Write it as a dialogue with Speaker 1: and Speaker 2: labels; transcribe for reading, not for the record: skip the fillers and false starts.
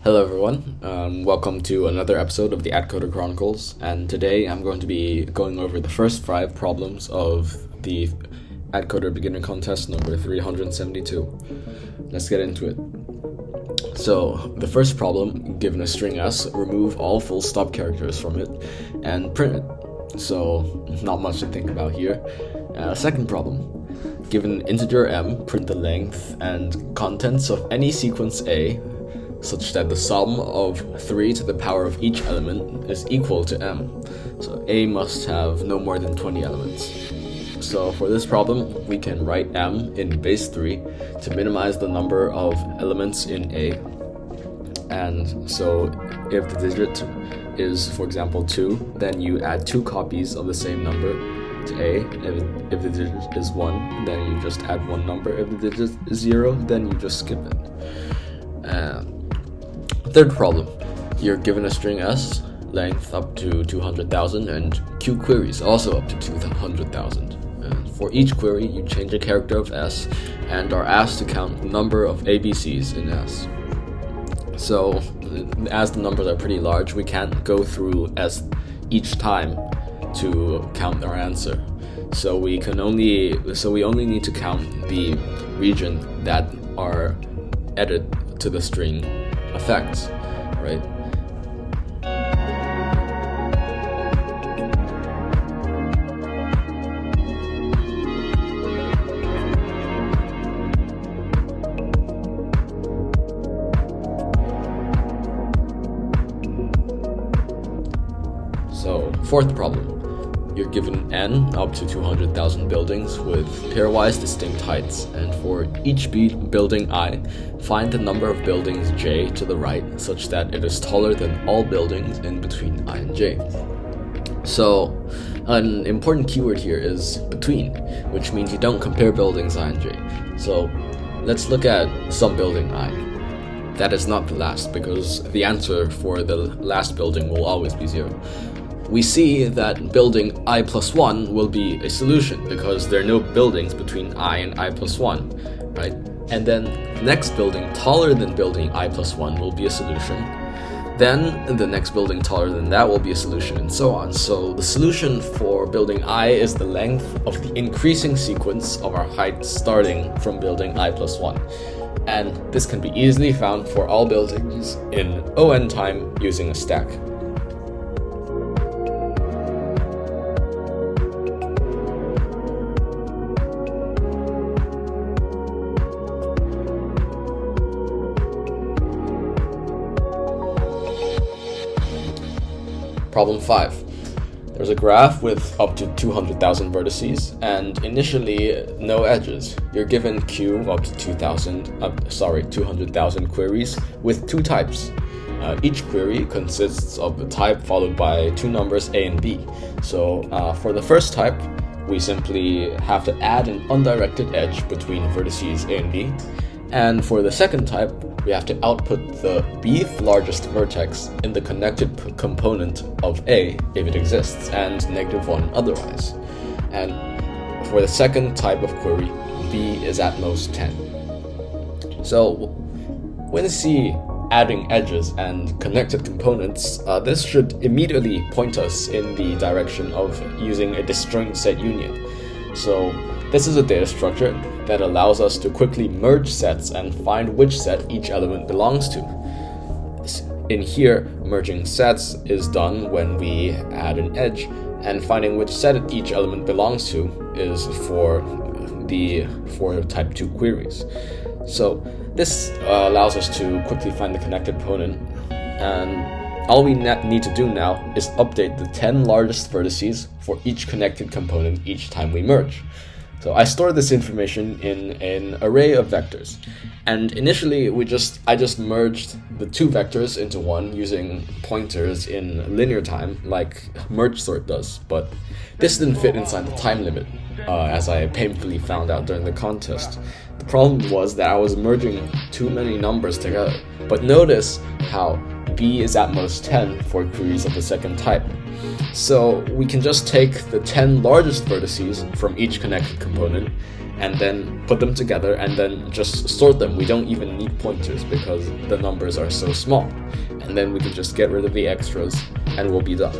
Speaker 1: Hello everyone, welcome to another episode of the AtCoder Chronicles, and today I'm going to be going over the first 5 problems of the AtCoder Beginner Contest number 372. Let's get into it. So, the first problem, given a string s, remove all full stop characters from it and print it. So, not much to think about here. Second problem, given an integer m, print the length and contents of any sequence A such that the sum of 3 to the power of each element is equal to m. So A must have no more than 20 elements. So for this problem, we can write m in base 3 to minimize the number of elements in A. And so if the digit is, for example, 2, then you add 2 copies of the same number to A. If the digit is 1, then you just add 1 number. If the digit is 0, then you just skip it. Third problem, you're given a string s, length up to 200,000, and q queries also up to 200,000. For each query, you change a character of s and are asked to count the number of ABCs in s. So, as the numbers are pretty large, we can't go through s each time to count our answer. So we only need to count the region that are added to the string effects, right? So, fourth problem. You're given n up to 200,000 buildings with pairwise distinct heights, and for each building I, find the number of buildings j to the right such that it is taller than all buildings in between I and j. So, an important keyword here is between, which means you don't compare buildings I and j. So, let's look at some building I. That is not the last, because the answer for the last building will always be 0. We see that building I plus 1 will be a solution because there are no buildings between I and I plus 1, right? And then the next building taller than building I plus 1 will be a solution. Then the next building taller than that will be a solution, and so on. So the solution for building I is the length of the increasing sequence of our heights starting from building I plus 1. And this can be easily found for all buildings in O(n) time using a stack. Problem 5. There's a graph with up to 200,000 vertices and initially no edges. You're given q up to 200,000 queries with 2 types. Each query consists of a type followed by 2 numbers a and b. So for the first type, we simply have to add an undirected edge between vertices a and b. And for the second type, we have to output the bth largest vertex in the connected component of A if it exists, and -1 otherwise. And for the second type of query, B is at most 10. So when we see adding edges and connected components, this should immediately point us in the direction of using a disjoint set union. So this is a data structure that allows us to quickly merge sets and find which set each element belongs to. In here, merging sets is done when we add an edge, and finding which set each element belongs to is for type 2 queries. So this allows us to quickly find the connected component, and all we need to do now is update the 10 largest vertices for each connected component each time we merge. So I store this information in an array of vectors, and initially I just merged the 2 vectors into one using pointers in linear time like merge sort does, but this didn't fit inside the time limit, as I painfully found out during the contest. The problem was that I was merging too many numbers together, but notice how b is at most 10 for queries of the second type. So we can just take the 10 largest vertices from each connected component and then put them together and then just sort them. We don't even need pointers because the numbers are so small. And then we can just get rid of the extras and we'll be done.